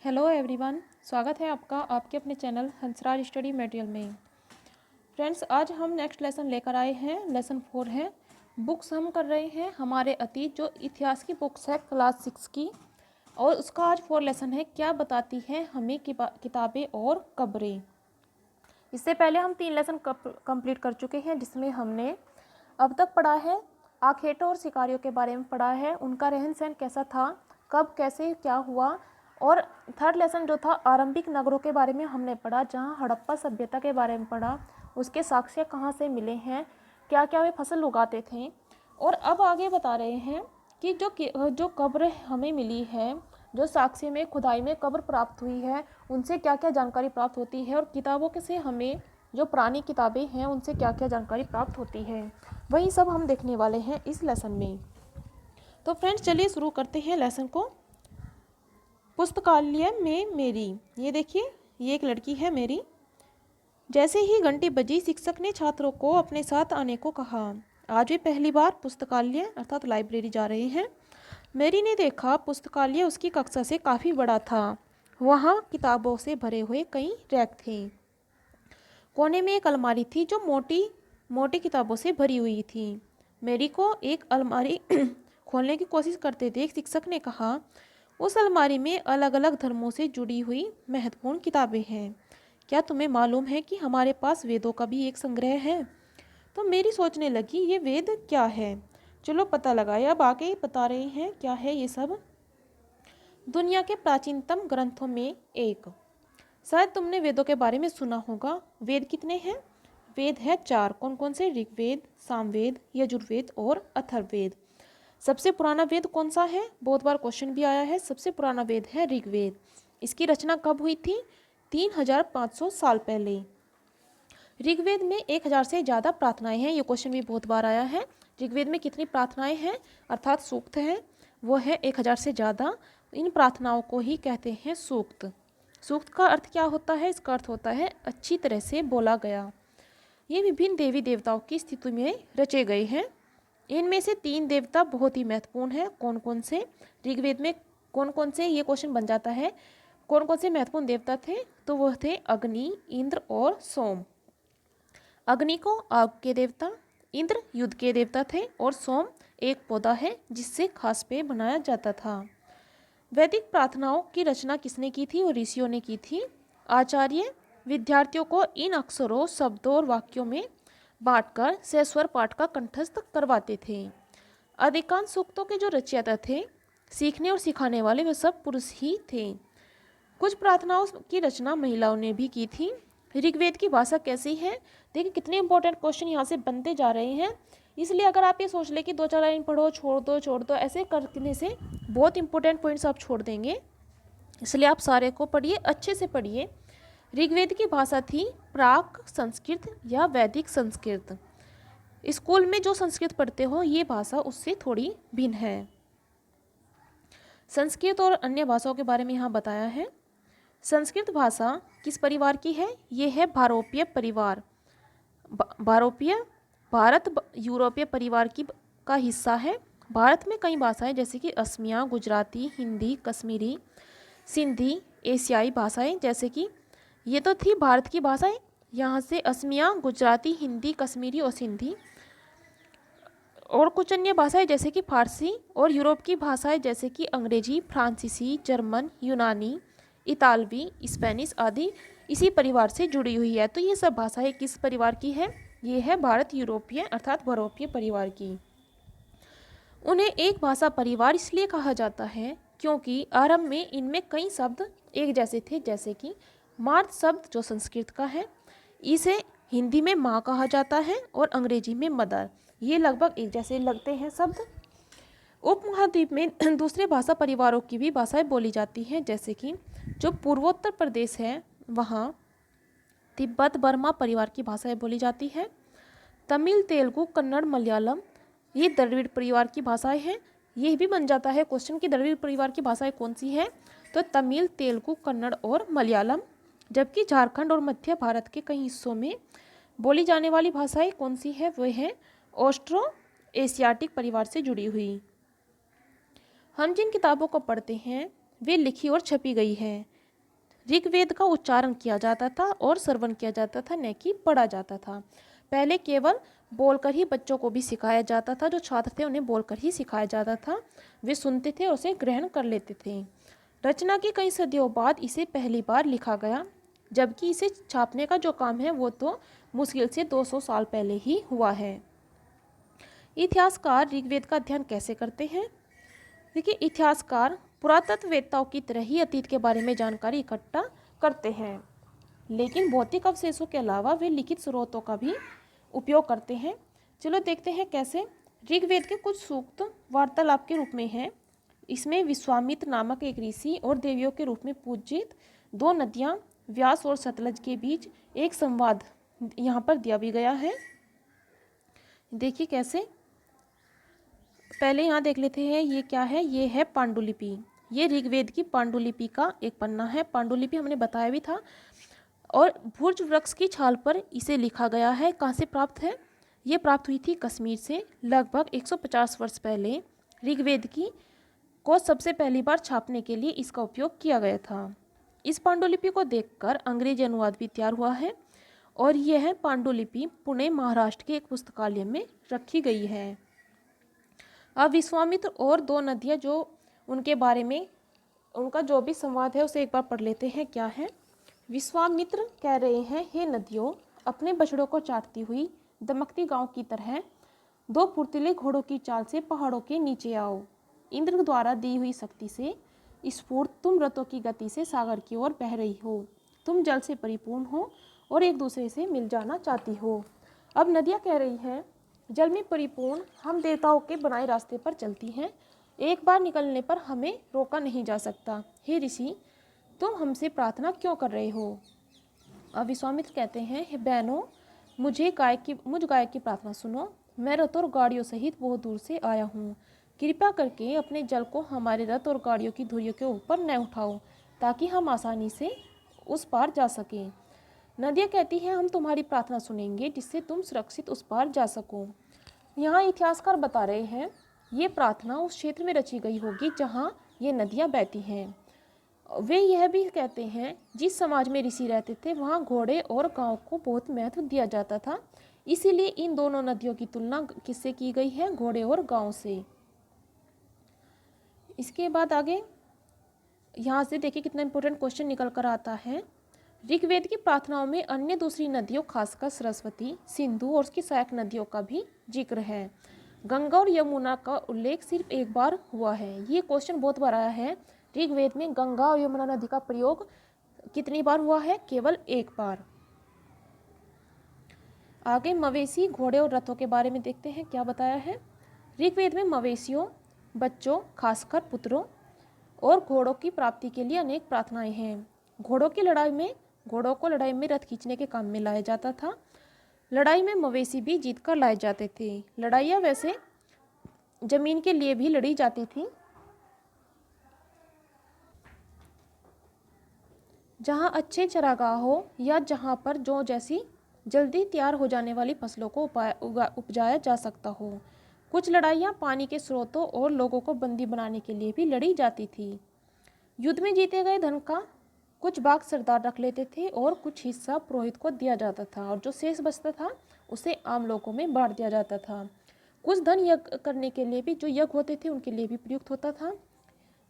Hello everyone, स्वागत है आपका आपके अपने चैनल हंसराज स्टडी मटेरियल में। फ्रेंड्स, आज हम नेक्स्ट लेसन लेकर आए हैं। लेसन 4 है। बुक्स हम कर रहे हैं हमारे अतीत, जो इतिहास की बुक्स है क्लास 6 की, और उसका आज 4 लेसन है। क्या बताती है हमें किताबें और कब्रें। इससे पहले हम 3 लेसन कंप्लीट कर चुके हैं, जिसमें हमने अब तक पढ़ा है आखेटों और शिकारियों के बारे में पढ़ा है, उनका रहन सहन कैसा था, कब कैसे क्या हुआ। और थर्ड लेसन जो था आरंभिक नगरों के बारे में हमने पढ़ा, जहाँ हड़प्पा सभ्यता के बारे में पढ़ा, उसके साक्ष्य कहाँ से मिले हैं, क्या क्या वे फसल उगाते थे। और अब आगे बता रहे हैं कि जो कब्र हमें मिली है, जो साक्ष्य में खुदाई में कब्र प्राप्त हुई है, उनसे क्या क्या जानकारी प्राप्त होती है, और किताबों से हमें जो पुरानी किताबें हैं उनसे क्या क्या जानकारी प्राप्त होती है, वही सब हम देखने वाले हैं इस लेसन में। तो फ्रेंड्स, चलिए शुरू करते हैं लेसन को। पुस्तकालय में मेरी, ये देखिए, ये एक लड़की है मेरी। जैसे ही घंटी बजी, शिक्षक ने छात्रों को अपने साथ आने को कहा। आज वे पहली बार पुस्तकालय अर्थात लाइब्रेरी जा रहे हैं। मेरी ने देखा पुस्तकालय उसकी कक्षा से काफ़ी बड़ा था। वहाँ किताबों से भरे हुए कई रैक थे। कोने में एक अलमारी थी जो मोटी मोटी किताबों से भरी हुई थी। मेरी को एक अलमारी खोलने की कोशिश करते देख शिक्षक ने कहा, उस अलमारी में अलग अलग धर्मों से जुड़ी हुई महत्वपूर्ण किताबें हैं। क्या तुम्हें मालूम है कि हमारे पास वेदों का भी एक संग्रह है? तो मेरी सोचने लगी, ये वेद क्या है, चलो पता लगाए। अब आगे बता रहे हैं क्या है ये सब। दुनिया के प्राचीनतम ग्रंथों में एक। शायद तुमने वेदों के बारे में सुना होगा। वेद कितने हैं? वेद है 4। कौन कौन से? ऋग्वेद, सामवेद, यजुर्वेद और अथर्ववेद। सबसे पुराना वेद कौन सा है? बहुत बार क्वेश्चन भी आया है। सबसे पुराना वेद है ऋग्वेद। इसकी रचना कब हुई थी? 3500 साल पहले। ऋग्वेद में 1000 से ज़्यादा प्रार्थनाएं हैं। ये क्वेश्चन भी बहुत बार आया है। ऋग्वेद में कितनी प्रार्थनाएं हैं अर्थात सूक्त हैं? वो है 1000 से ज़्यादा। इन प्रार्थनाओं को ही कहते हैं सूक्त। सूक्त का अर्थ क्या होता है? इसका अर्थ होता है अच्छी तरह से बोला गया। ये विभिन्न देवी देवताओं की स्थिति में रचे गए हैं। इनमें से 3 देवता बहुत ही महत्वपूर्ण हैं। कौन कौन से? ऋग्वेद में कौन कौन से, ये क्वेश्चन बन जाता है, कौन कौन से महत्वपूर्ण देवता थे? तो वह थे अग्नि, इंद्र और सोम। अग्नि को आग के देवता, इंद्र युद्ध के देवता थे, और सोम एक पौधा है जिससे खास पेय बनाया जाता था। वैदिक प्रार्थनाओं की रचना किसने की थी? और ऋषियों ने की थी। आचार्य विद्यार्थियों को इन अक्षरों, शब्दों और वाक्यों में बांटकर सहस्वर पाठ का कंठस्थ करवाते थे। अधिकांश सूक्तों के जो रचयिता थे, सीखने और सिखाने वाले, वे सब पुरुष ही थे। कुछ प्रार्थनाओं की रचना महिलाओं ने भी की थी। ऋग्वेद की भाषा कैसी है? देखिए कितने इंपॉर्टेंट क्वेश्चन यहाँ से बनते जा रहे हैं। इसलिए अगर आप ये सोच ले कि 2-4 लाइन पढ़ो, छोड़ दो, ऐसे करने से बहुत इंपॉर्टेंट पॉइंट्स आप छोड़ देंगे। इसलिए आप सारे को पढ़िए, अच्छे से पढ़िए। ऋग्वेद की भाषा थी प्राक संस्कृत या वैदिक संस्कृत। स्कूल में जो संस्कृत पढ़ते हो, ये भाषा उससे थोड़ी भिन्न है। संस्कृत और अन्य भाषाओं के बारे में यहाँ बताया है। संस्कृत भाषा किस परिवार की है? ये है भारोपीय परिवार। भारोपीय भारत यूरोपीय परिवार का हिस्सा है। भारत में कई भाषाएं जैसे कि असमिया, गुजराती, हिंदी, कश्मीरी, सिंधी, एशियाई भाषाएं, जैसे कि ये तो थी भारत की भाषाएं। यहाँ से असमिया, गुजराती, हिंदी, कश्मीरी और सिंधी, और कुछ अन्य भाषाएं जैसे कि फारसी, और यूरोप की भाषाएं जैसे कि अंग्रेजी, फ्रांसीसी, जर्मन, यूनानी, इतालवी, स्पेनिश आदि इसी परिवार से जुड़ी हुई है। तो ये सब भाषाएं किस परिवार की है? ये है भारत यूरोपीय अर्थात भारोपीय परिवार की। उन्हें एक भाषा परिवार इसलिए कहा जाता है क्योंकि आरंभ में इनमें कई शब्द एक जैसे थे, जैसे कि मार्त शब्द जो संस्कृत का है, इसे हिंदी में माँ कहा जाता है, और अंग्रेजी में मदर। ये लगभग एक जैसे लगते हैं शब्द। उपमहाद्वीप में दूसरे भाषा परिवारों की भी भाषाएं बोली जाती हैं, जैसे कि जो पूर्वोत्तर प्रदेश है वहाँ तिब्बत बर्मा परिवार की भाषाएं बोली जाती है। तमिल, तेलुगु, कन्नड़, मलयालम, ये द्रविड़ परिवार की भाषाएं हैं। ये भी बन जाता है क्वेश्चन की द्रविड़ परिवार की भाषाएं कौन सी है? तो तमिल, तेलुगु, कन्नड़ और मलयालम। जबकि झारखंड और मध्य भारत के कई हिस्सों में बोली जाने वाली भाषाएं कौन सी है? वह है ऑस्ट्रो एशियाटिक परिवार से जुड़ी हुई। हम जिन किताबों को पढ़ते हैं वे लिखी और छपी गई है। ऋग्वेद का उच्चारण किया जाता था और श्रवण किया जाता था, न कि पढ़ा जाता था। पहले केवल बोलकर ही बच्चों को भी सिखाया जाता था, जो छात्र थे उन्हें बोलकर ही सिखाया जाता था, वे सुनते थे और उसे ग्रहण कर लेते थे। रचना के कई सदियों बाद इसे पहली बार लिखा गया, जबकि इसे छापने का जो काम है वो तो मुश्किल से 200 साल पहले ही हुआ है। इतिहासकार ऋग्वेद का अध्ययन कैसे करते हैं? देखिए, इतिहासकार पुरातत्ववेत्ताओं की तरह ही अतीत के बारे में जानकारी इकट्ठा करते हैं, लेकिन भौतिक अवशेषों के अलावा वे लिखित स्रोतों का भी उपयोग करते हैं। चलो देखते हैं कैसे। ऋग्वेद के कुछ सूक्त वार्तालाप के रूप में हैं। इसमें विश्वामित्र नामक एक ऋषि और देवियों के रूप में पूजित दो नदियाँ व्यास और सतलज के बीच एक संवाद यहाँ पर दिया भी गया है। देखिए कैसे। पहले यहाँ देख लेते हैं ये क्या है। ये है पांडुलिपि। ये ऋग्वेद की पांडुलिपि का एक पन्ना है। पांडुलिपि हमने बताया भी था। और भुर्ज वृक्ष की छाल पर इसे लिखा गया है। कहाँ से प्राप्त है? ये प्राप्त हुई थी कश्मीर से। लगभग 150 वर्ष पहले ऋग्वेद को सबसे पहली बार छापने के लिए इसका उपयोग किया गया था। इस पांडुलिपि को देखकर अंग्रेजी अनुवाद भी तैयार हुआ है और यह पांडुलिपि पुणे महाराष्ट्र के एक पुस्तकालय में रखी गई है। अब विश्वामित्र और दो नदियाँ जो उनके बारे में उनका जो भी संवाद है उसे एक बार पढ़ लेते हैं। क्या है? विश्वामित्र कह रहे हैं, हे नदियों, अपने बछड़ों को चाटती हुई दमकती गांव की तरह दो फुर्तीले घोड़ों की चाल से पहाड़ों के नीचे आओ। इंद्र द्वारा दी हुई शक्ति से स्फूर्त तुम रथों की गति से सागर की ओर बह रही हो। तुम जल से परिपूर्ण हो और एक दूसरे से मिल जाना चाहती हो। अब नदियाँ कह रही हैं, जल में परिपूर्ण हम देवताओं के बनाए रास्ते पर चलती हैं। एक बार निकलने पर हमें रोका नहीं जा सकता। हे ऋषि, तुम हमसे प्रार्थना क्यों कर रहे हो? अब विश्वामित्र कहते हैं, हे बहनों, मुझ गायक की प्रार्थना सुनो। मैं रथ और गाड़ियों सहित बहुत दूर से आया हूँ। कृपा करके अपने जल को हमारे रथ और गाड़ियों की धुरियों के ऊपर न उठाओ, ताकि हम आसानी से उस पार जा सकें। नदियाँ कहती हैं, हम तुम्हारी प्रार्थना सुनेंगे, जिससे तुम सुरक्षित उस पार जा सको। यहाँ इतिहासकार बता रहे हैं, ये प्रार्थना उस क्षेत्र में रची गई होगी जहाँ ये नदियाँ बहती हैं। वे यह भी कहते हैं, जिस समाज में ऋषि रहते थे वहाँ घोड़े और गांव को बहुत महत्व दिया जाता था, इसीलिए इन दोनों नदियों की तुलना किससे की गई है? घोड़े और गांव से। इसके बाद आगे यहाँ से देखिए कितना इंपॉर्टेंट क्वेश्चन निकल कर आता है। ऋग्वेद की प्रार्थनाओं में अन्य दूसरी नदियों, खासकर सरस्वती, सिंधु और उसकी सहायक नदियों का भी जिक्र है। गंगा और यमुना का उल्लेख सिर्फ एक बार हुआ है। ये क्वेश्चन बहुत बार आया है। ऋग्वेद में गंगा और यमुना नदी का प्रयोग कितनी बार हुआ है? केवल एक बार। आगे मवेशी, घोड़े और रथों के बारे में देखते हैं क्या बताया है। ऋग्वेद में मवेशियों, बच्चों, खासकर पुत्रों और घोड़ों की प्राप्ति के लिए अनेक प्रार्थनाएं हैं। घोड़ों को लड़ाई में रथ खींचने के काम में लाया जाता था। लड़ाई में मवेशी भी जीत कर लाए जाते थे। लड़ाइयाँ वैसे जमीन के लिए भी लड़ी जाती थी, जहाँ अच्छे चरागाह हो या जहाँ पर जो जैसी जल्दी तैयार हो जाने वाली फसलों को उपजाया जा सकता हो। कुछ लड़ाइयाँ पानी के स्रोतों और लोगों को बंदी बनाने के लिए भी लड़ी जाती थी। युद्ध में जीते गए धन का कुछ भाग सरदार रख लेते थे और कुछ हिस्सा पुरोहित को दिया जाता था, और जो शेष बचता था उसे आम लोगों में बांट दिया जाता था। कुछ धन यज्ञ करने के लिए भी, जो यज्ञ होते थे उनके लिए भी प्रयुक्त होता था।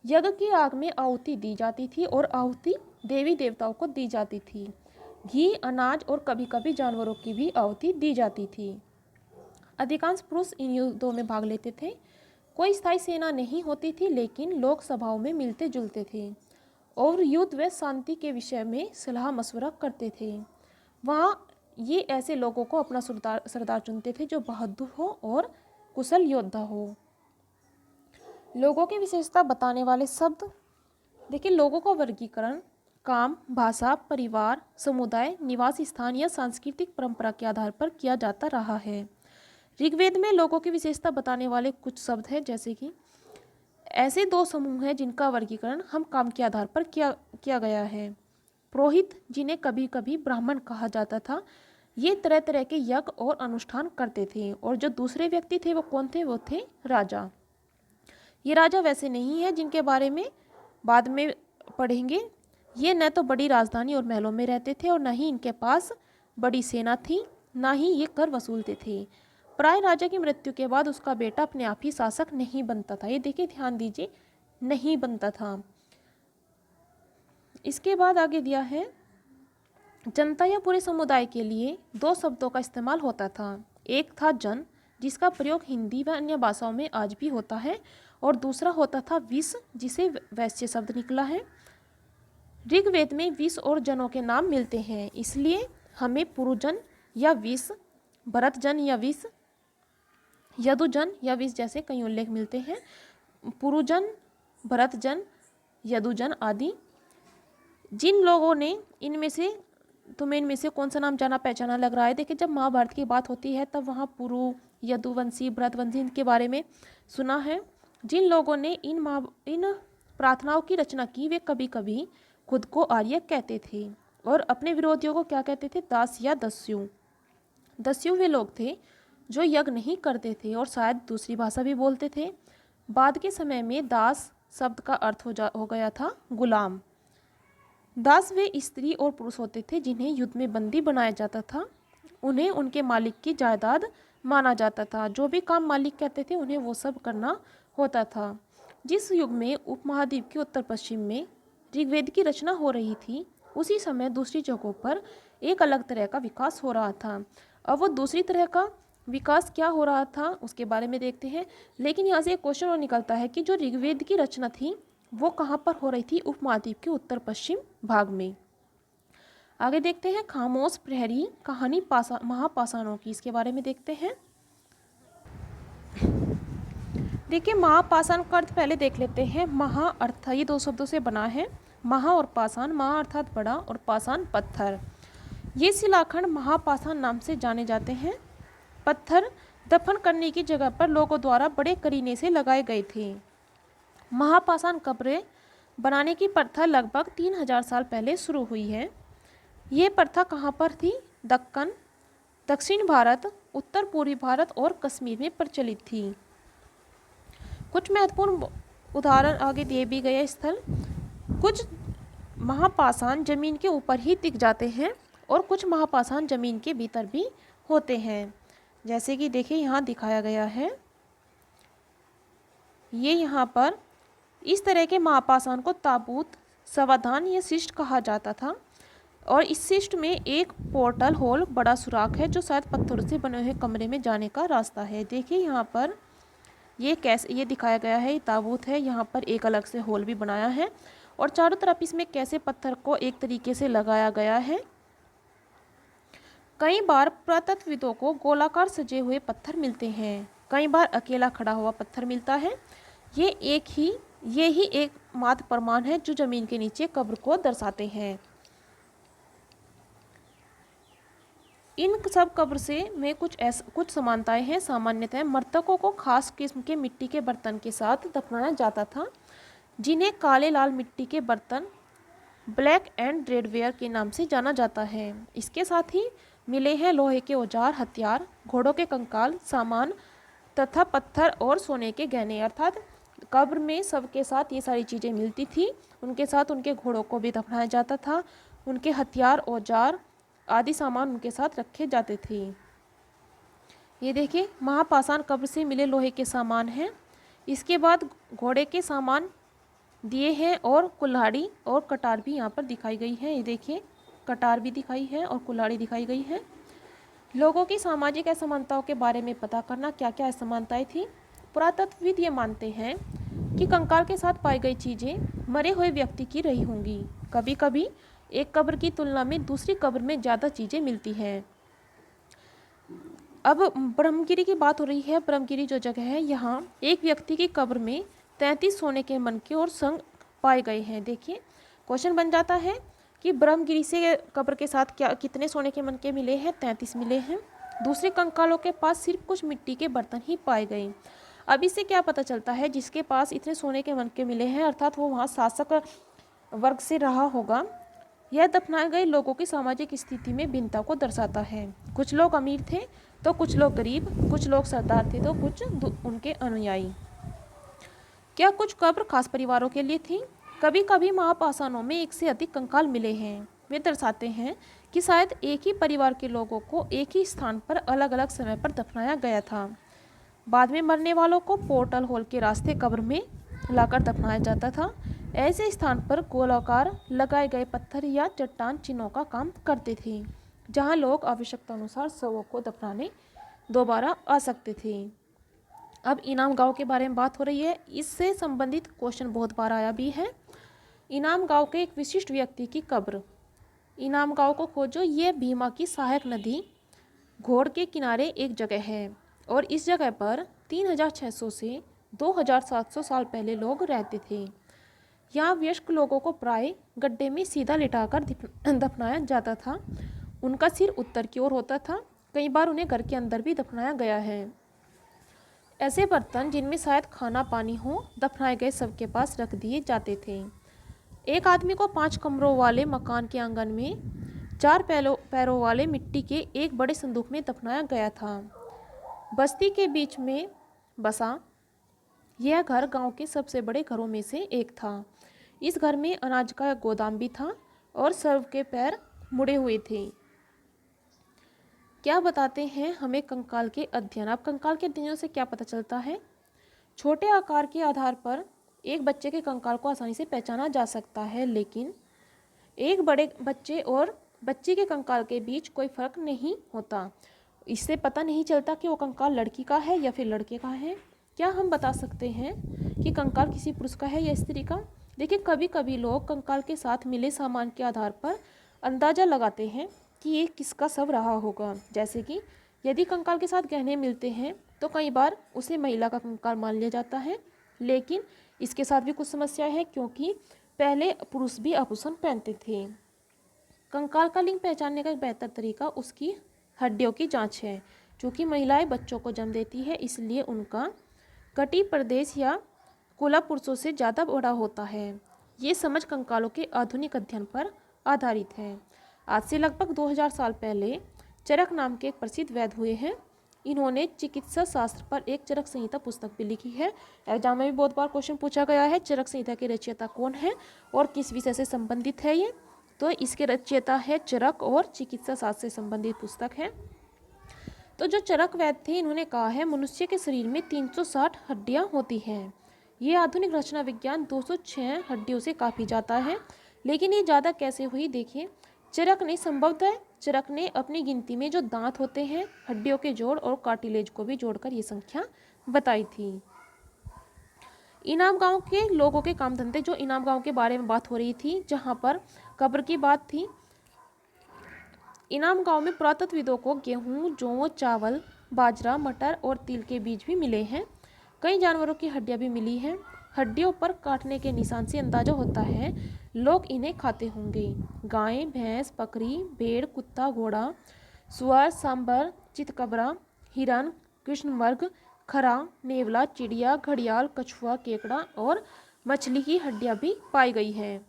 यज्ञ की आग में आहुति दी जाती थी और आहुति देवी देवताओं को दी जाती थी। घी, अनाज और कभी कभी जानवरों की भी आहुति दी जाती थी। अधिकांश पुरुष इन युद्धों में भाग लेते थे। कोई स्थायी सेना नहीं होती थी, लेकिन लोग सभाओं में मिलते जुलते थे और युद्ध व शांति के विषय में सलाह मशवरा करते थे। वहाँ ये ऐसे लोगों को अपना सरदार चुनते थे जो बहादुर हो और कुशल योद्धा हो। लोगों की विशेषता बताने वाले शब्द देखिए। लोगों का वर्गीकरण काम, भाषा, परिवार, समुदाय, निवास स्थान या सांस्कृतिक परंपरा के आधार पर किया जाता रहा है। ऋग्वेद में लोगों की विशेषता बताने वाले कुछ शब्द हैं, जैसे कि ऐसे दो समूह हैं जिनका वर्गीकरण हम काम के आधार पर किया गया है। पुरोहित, जिन्हें कभी कभी ब्राह्मण कहा जाता था, ये तरह तरह के यज्ञ और अनुष्ठान करते थे। और जो दूसरे व्यक्ति थे वो कौन थे? वो थे राजा। ये राजा वैसे नहीं है जिनके बारे में बाद में पढ़ेंगे। ये न तो बड़ी राजधानी और महलों में रहते थे और न ही इनके पास बड़ी सेना थी, ना ही ये कर वसूलते थे। प्राय राजा की मृत्यु के बाद उसका बेटा अपने आप ही शासक नहीं बनता था। ये देखिए, ध्यान दीजिए, नहीं बनता था। इसके बाद आगे दिया है, जनता या पूरे समुदाय के लिए दो शब्दों का इस्तेमाल होता था। एक था जन, जिसका प्रयोग हिंदी व अन्य भाषाओं में आज भी होता है, और दूसरा होता था विष, जिसे वैश्य शब्द निकला है। ऋग्वेद में विष और जनों के नाम मिलते हैं, इसलिए हमें पुरुजन या विष, भरतजन या विष, यदुजन या विष जैसे कई उल्लेख मिलते हैं। पुरुजन, भरतजन, यदुजन आदि। जिन लोगों ने इनमें से, तुम्हें इनमें से कौन सा नाम जाना पहचाना लग रहा है? देखिए, जब महाभारत की बात होती है तब वहाँ पुरु, यदुवंशी, भरतवंशी के बारे में सुना है। जिन लोगों ने इन प्रार्थनाओं की रचना की, वे कभी कभी खुद को आर्य कहते थे और अपने विरोधियों को क्या कहते थे? दास या दस्यु। दस्यु वे लोग थे जो यज्ञ नहीं करते थे और शायद दूसरी भाषा भी बोलते थे। बाद के समय में दास शब्द का अर्थ हो गया था गुलाम। दास वे स्त्री और पुरुष होते थे जिन्हें युद्ध में बंदी बनाया जाता था। उन्हें उनके मालिक की जायदाद माना जाता था। जो भी काम मालिक कहते थे उन्हें वो सब करना होता था। जिस युग में उपमहाद्वीप के उत्तर पश्चिम में ऋग्वेद की रचना हो रही थी, उसी समय दूसरी जगहों पर एक अलग तरह का विकास हो रहा था। अब वो दूसरी तरह का विकास क्या हो रहा था उसके बारे में देखते हैं। लेकिन यहाँ से एक क्वेश्चन और निकलता है कि जो ऋग्वेद की रचना थी वो कहाँ पर हो रही थी? उपमहाद्वीप के उत्तर पश्चिम भाग में। आगे देखते हैं, खामोश प्रहरी कहानी महापाषाणों की, इसके बारे में देखते हैं। देखिए, महापाषाण का अर्थ पहले देख लेते हैं। महा अर्थ ये दो शब्दों से बना है, महा और पाषाण। महा अर्थात बड़ा और पाषाण पत्थर। ये शिलाखंड महापाषाण नाम से जाने जाते हैं। पत्थर दफन करने की जगह पर लोगों द्वारा बड़े करीने से लगाए गए थे। महापाषाण कब्रें बनाने की प्रथा लगभग 3000 साल पहले शुरू हुई है। ये प्रथा कहाँ पर थी? दक्कन, दक्षिण भारत, उत्तर पूर्वी भारत और कश्मीर में प्रचलित थी। कुछ महत्वपूर्ण उदाहरण आगे दिए भी गए स्थल। कुछ महापाषाण जमीन के ऊपर ही दिख जाते हैं और कुछ महापाषाण जमीन के भीतर भी होते हैं। जैसे कि देखिए, यहाँ दिखाया गया है। ये यहाँ पर इस तरह के महापाषाण को ताबूत, समाधान या शिष्ट कहा जाता था और इस शिष्ट में एक पोर्टल होल, बड़ा सुराख है जो शायद पत्थरों से बने हुए कमरे में जाने का रास्ता है। देखिए यहाँ पर ये दिखाया गया है। ये ताबूत है, यहाँ पर एक अलग से होल भी बनाया है और चारों तरफ इसमें कैसे पत्थर को एक तरीके से लगाया गया है। कई बार पुरातत्वविदों को गोलाकार सजे हुए पत्थर मिलते हैं, कई बार अकेला खड़ा हुआ पत्थर मिलता है। ये ही एक मात्र प्रमाण है जो जमीन के नीचे कब्र को दर्शाते हैं। इन सब कब्र से में कुछ समानताएं हैं। सामान्यतः मृतकों को खास किस्म के मिट्टी के बर्तन के साथ दफनाया जाता था, जिन्हें काले लाल मिट्टी के बर्तन, ब्लैक एंड रेडवेयर के नाम से जाना जाता है। इसके साथ ही मिले हैं लोहे के औजार, हथियार, घोड़ों के कंकाल, सामान तथा पत्थर और सोने के गहने। अर्थात कब्र में सबके साथ ये सारी चीज़ें मिलती थी। उनके साथ उनके घोड़ों को भी दफनाया जाता था, उनके हथियार, औजार आदि सामान उनके साथ रखे जाते थे। ये देखिए, महापाषाण कब्र से मिले लोहे के सामान हैं। इसके बाद घोड़े के सामान दिए हैं और कुल्हाड़ी और कटार भी यहाँ पर दिखाई गई है। ये देखिए, कटार भी दिखाई है और कुल्हाड़ी दिखाई गई है। लोगों की सामाजिक असमानताओं के बारे में पता करना, क्या क्या असमानताएं थी। पुरातत्वविद ये मानते हैं कि कंकाल के साथ पाई गई चीज़ें मरे हुए व्यक्ति की रही होंगी। कभी कभी एक कब्र की तुलना में दूसरी कब्र में ज़्यादा चीज़ें मिलती हैं। अब ब्रह्मगिरी की बात हो रही है। ब्रह्मगिरी जो जगह है, यहाँ एक व्यक्ति की कब्र में 33 सोने के मनके और संग पाए गए हैं। देखिए, क्वेश्चन बन जाता है कि ब्रह्मगिरी से कब्र के साथ कितने सोने के मनके मिले हैं? 33 मिले हैं। दूसरे कंकालों के पास सिर्फ कुछ मिट्टी के बर्तन ही पाए गए। अब इससे क्या पता चलता है? जिसके पास इतने सोने के मनके मिले हैं अर्थात वो वहाँ शासक वर्ग से रहा होगा। यह दफनाए गए लोगों की सामाजिक स्थिति में भिन्नता को दर्शाता है। कुछ लोग अमीर थे तो कुछ लोग गरीब, कुछ लोग सरदार थे तो कुछ उनके अनुयायी। क्या कुछ कब्र खास परिवारों के लिए थी? कभी कभी महापाषाणों में एक से अधिक कंकाल मिले हैं। वे दर्शाते हैं कि शायद एक ही परिवार के लोगों को एक ही स्थान पर अलग अलग समय पर दफनाया गया था। बाद में मरने वालों को पोर्टल होल के रास्ते कब्र में लाकर दफनाया जाता था। ऐसे स्थान पर गोलाकार लगाए गए पत्थर या चट्टान चिन्हों का काम करते थे, जहां लोग आवश्यकता अनुसार शवों को दफनाने दोबारा आ सकते थे। अब इनाम गांव के बारे में बात हो रही है। इससे संबंधित क्वेश्चन बहुत बार आया भी है। इनाम गांव के एक विशिष्ट व्यक्ति की कब्र। इनाम गांव को खोजो। ये भीमा की सहायक नदी घोड़ के किनारे एक जगह है और इस जगह पर 3600 से 2700 साल पहले लोग रहते थे। यहाँ वयस्क लोगों को प्राय गड्ढे में सीधा लिटाकर दफनाया जाता था। उनका सिर उत्तर की ओर होता था। कई बार उन्हें घर के अंदर भी दफनाया गया है। ऐसे बर्तन जिनमें शायद खाना पानी हो दफनाए गए सबके पास रख दिए जाते थे। एक आदमी को 5 कमरों वाले मकान के आंगन में 4 पैरों वाले मिट्टी के एक बड़े संदूक में दफनाया गया था। बस्ती के बीच में बसा यह घर गांव के सबसे बड़े घरों में से एक था। इस घर में अनाज का गोदाम भी था और सबके पैर मुड़े हुए थे। क्या बताते हैं हमें कंकाल के अध्ययन? अब कंकाल के अध्ययनों से क्या पता चलता है? छोटे आकार के आधार पर एक बच्चे के कंकाल को आसानी से पहचाना जा सकता है, लेकिन एक बड़े बच्चे और बच्ची के कंकाल के बीच कोई फर्क नहीं होता। इससे पता नहीं चलता कि वो कंकाल लड़की का है या फिर लड़के का है। क्या हम बता सकते हैं कि कंकाल किसी पुरुष का है या स्त्री का? देखिए, कभी कभी लोग कंकाल के साथ मिले सामान के आधार पर अंदाजा लगाते हैं कि ये किसका शव रहा होगा। जैसे कि यदि कंकाल के साथ गहने मिलते हैं तो कई बार उसे महिला का कंकाल मान लिया जाता है, लेकिन इसके साथ भी कुछ समस्याएं हैं, क्योंकि पहले पुरुष भी आभूषण पहनते थे। कंकाल का लिंग पहचानने का एक बेहतर तरीका उसकी हड्डियों की जांच है। चूँकि महिलाएं बच्चों को जन्म देती है, इसलिए उनका कटी प्रदेश या कुला पुरुषों से ज़्यादा बड़ा होता है। ये समझ कंकालों के आधुनिक अध्ययन पर आधारित है। आज से लगभग 2000 साल पहले चरक नाम के एक प्रसिद्ध वैद्य हुए हैं। इन्होंने चिकित्सा शास्त्र पर एक चरक संहिता पुस्तक भी लिखी है। एग्जाम में भी बहुत बार क्वेश्चन पूछा गया है, चरक संहिता के रचयिता कौन है और किस विषय से संबंधित है ये? तो इसके रचयिता है चरक और चिकित्सा शास्त्र से संबंधित पुस्तक है। तो जो चरक वैद्य थे, इन्होंने कहा है मनुष्य के शरीर में 360 हड्डियां होती हैं। ये आधुनिक रचना विज्ञान 206 हड्डियों से काफ़ी जाता है, लेकिन ये ज़्यादा कैसे हुई? देखिए, चरक ने अपनी गिनती में जो दांत होते हैं, हड्डियों के जोड़ और कार्टिलेज को भी जोड़कर ये संख्या बताई थी। इनाम गांव के लोगों के काम धंधे। जो इनाम गांव के बारे में बात हो रही थी, जहां पर कब्र की बात थी, इनाम गांव में पुरातत्वविदों को गेहूं, जौ, चावल, बाजरा, मटर और तिल के बीज भी मिले हैं। कई जानवरों की हड्डियां भी मिली हैं। हड्डियों पर काटने के निशान से अंदाजा होता है लोग इन्हें खाते होंगे। गाय, भैंस, बकरी, भेड़, कुत्ता, घोड़ा, सुअर, सांबर, चितकबरा, हिरन, कृष्णमृग, खरा, नेवला, चिड़िया, घड़ियाल, कछुआ, केकड़ा और मछली की हड्डियां भी पाई गई हैं।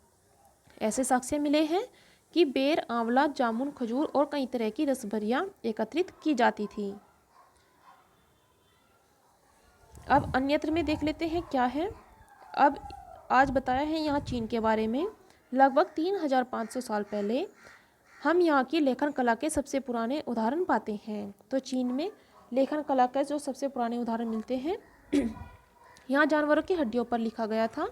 ऐसे साक्ष्य मिले हैं कि बेर, आंवला, जामुन, खजूर और कई तरह की रसभरियां एकत्रित की जाती थी। अब अन्यत्र में देख लेते हैं क्या है। अब आज बताया है यहाँ चीन के बारे में। लगभग 3500 साल पहले हम यहाँ की लेखन कला के सबसे पुराने उदाहरण पाते हैं। तो चीन में लेखन कला के जो सबसे पुराने उदाहरण मिलते हैं, यहाँ जानवरों की हड्डियों पर लिखा गया था।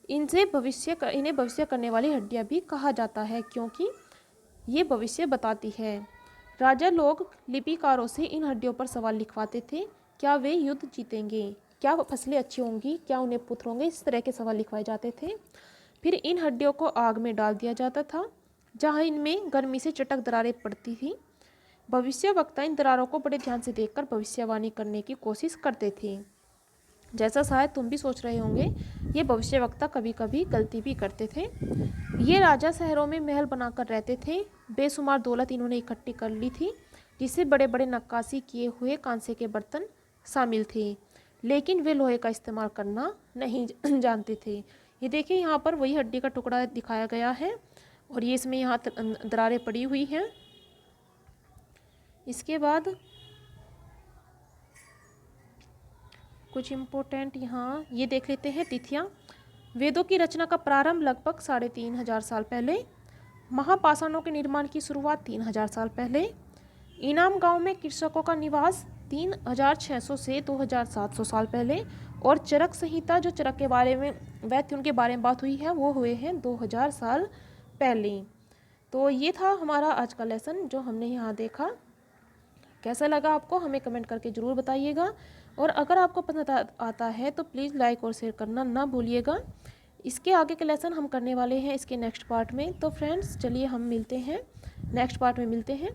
इन्हें भविष्य करने वाली हड्डियाँ भी कहा जाता है, क्योंकि ये भविष्य बताती है। राजा लोग लिपिकारों से इन हड्डियों पर सवाल लिखवाते थे। क्या वे युद्ध जीतेंगे? क्या फसलें अच्छी होंगी? क्या उन्हें पुत्र होंगे? इस तरह के सवाल लिखवाए जाते थे। फिर इन हड्डियों को आग में डाल दिया जाता था, जहाँ इनमें गर्मी से चटक दरारें पड़ती थी। भविष्यवक्ता इन दरारों को बड़े ध्यान से देखकर भविष्यवाणी करने की कोशिश करते थे। जैसा शायद तुम भी सोच रहे होंगे, ये भविष्यवक्ता कभी कभी गलती भी करते थे। ये राजा शहरों में महल बनाकर रहते थे। बेशुमार दौलत इन्होंने इकट्ठी कर ली थी, जिससे बड़े बड़े नक्काशी किए हुए कांसे के बर्तन शामिल थे, लेकिन वे लोहे का इस्तेमाल करना नहीं जानते थे। ये देखिए, यहाँ पर वही हड्डी का टुकड़ा दिखाया गया है और ये इसमें यहाँ दरारें पड़ी हुई हैं। इसके बाद कुछ इम्पोर्टेंट यहाँ ये देख लेते हैं तिथियाँ। वेदों की रचना का प्रारंभ लगभग 3500 साल पहले। महापाषाणों के निर्माण की शुरुआत 3000 साल पहले। इनाम गांव में कृषकों का निवास 3600 से 2700 साल पहले। और चरक संहिता, जो चरक के बारे में वैद्य उनके बारे में बात हुई है, वो हुए हैं 2000 साल पहले। तो ये था हमारा आज का लेसन जो हमने यहाँ देखा। कैसा लगा आपको हमें कमेंट करके ज़रूर बताइएगा। और अगर आपको पसंद आता है तो प्लीज़ लाइक और शेयर करना ना भूलिएगा। इसके आगे के लेसन हम करने वाले हैं इसके नेक्स्ट पार्ट में। तो फ्रेंड्स चलिए हम मिलते हैं, नेक्स्ट पार्ट में मिलते हैं।